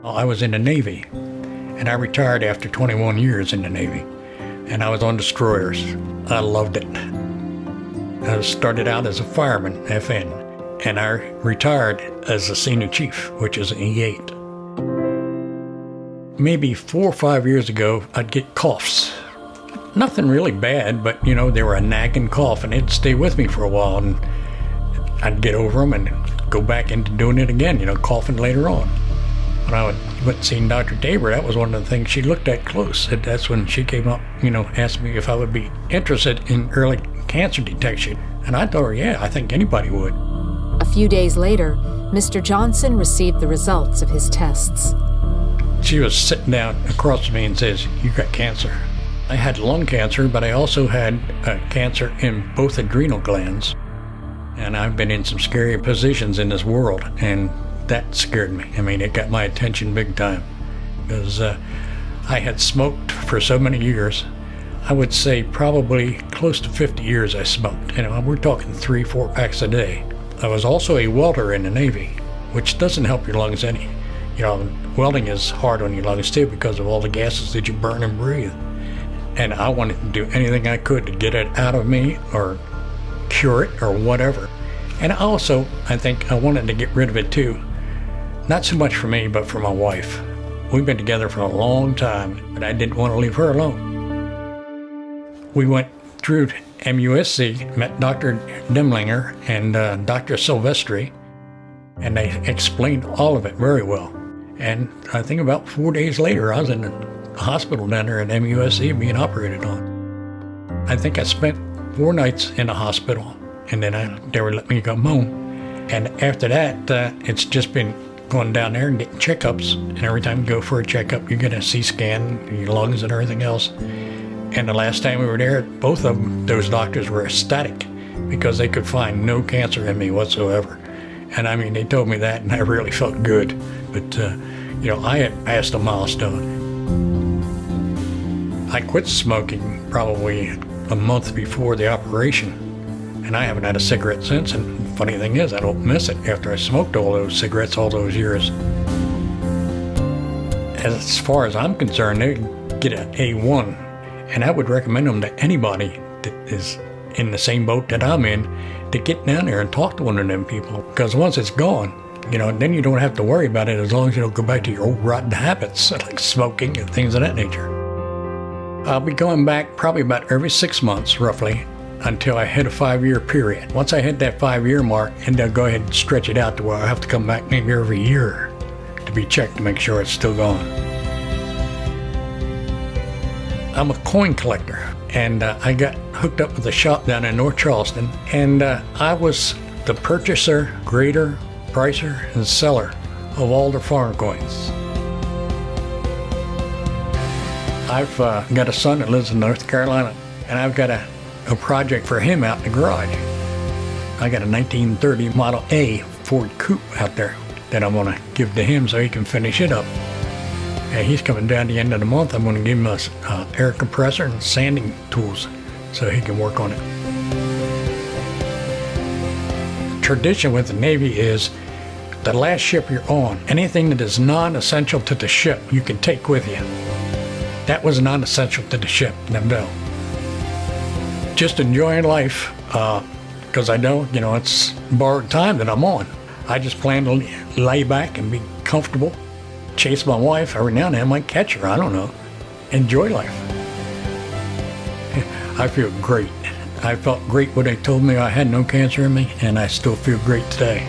I was in the Navy, and I retired after 21 years in the Navy, and I was on destroyers. I loved it. I started out as a fireman, FN, and I retired as a senior chief, which is an E8. Maybe 4 or 5 years ago, I'd get coughs. Nothing really bad, but they were a nagging cough, and it'd stay with me for a while, and I'd get over them and go back into doing it again, coughing later on. When I went and seen Dr. Tabor, that was one of the things she looked at close. That's when she came up, asked me if I would be interested in early cancer detection. And I told her, yeah, I think anybody would. A few days later, Mr. Johnson received the results of his tests. She was sitting down across from me and says, "You got cancer." I had lung cancer, but I also had cancer in both adrenal glands. And I've been in some scary positions in this world, and that scared me. It got my attention big time, because I had smoked for so many years. I would say probably close to 50 years I smoked. We're talking 3-4 packs a day. I was also a welder in the Navy, which doesn't help your lungs any. Welding is hard on your lungs too because of all the gases that you burn and breathe. And I wanted to do anything I could to get it out of me or cure it or whatever. And also, I think I wanted to get rid of it too. Not so much for me, but for my wife. We've been together for a long time, but I didn't want to leave her alone. We went through MUSC, met Dr. Demlinger and Dr. Silvestri, and they explained all of it very well. And I think about 4 days later, I was in the hospital down there at MUSC being operated on. I think I spent 4 nights in the hospital, and then they would let me come home. And after that, it's just been going down there and getting checkups. And every time you go for a checkup, you get a CT scan, your lungs and everything else. And the last time we were there, both of them, those doctors were ecstatic because they could find no cancer in me whatsoever. And they told me that, and I really felt good. But, I had passed a milestone. I quit smoking probably a month before the operation, and I haven't had a cigarette since. And the funny thing is, I don't miss it after I smoked all those cigarettes all those years. As far as I'm concerned, they get an A1, and I would recommend them to anybody that is in the same boat that I'm in to get down there and talk to one of them people. Because once it's gone, then you don't have to worry about it as long as you don't go back to your old rotten habits like smoking and things of that nature. I'll be going back probably about every 6 months, roughly, until I hit a 5-year period. Once I hit that 5-year mark, and they'll go ahead and stretch it out to where I have to come back maybe every year to be checked to make sure it's still gone. I'm a coin collector, and I got hooked up with a shop down in North Charleston, and I was the purchaser, grader, pricer, and seller of all the foreign coins. I've got a son that lives in North Carolina, and I've got a project for him out in the garage. I got a 1930 Model A Ford Coupe out there that I'm going to give to him so he can finish it up. And he's coming down the end of the month. I'm going to give him an air compressor and sanding tools so he can work on it. Tradition with the Navy is the last ship you're on, anything that is non-essential to the ship, you can take with you. That was non-essential to the ship, no. Just enjoying life, because I know, it's borrowed time that I'm on. I just plan to lay back and be comfortable, chase my wife. Every now and then I might catch her, I don't know. Enjoy life. I feel great. I felt great when they told me I had no cancer in me, and I still feel great today.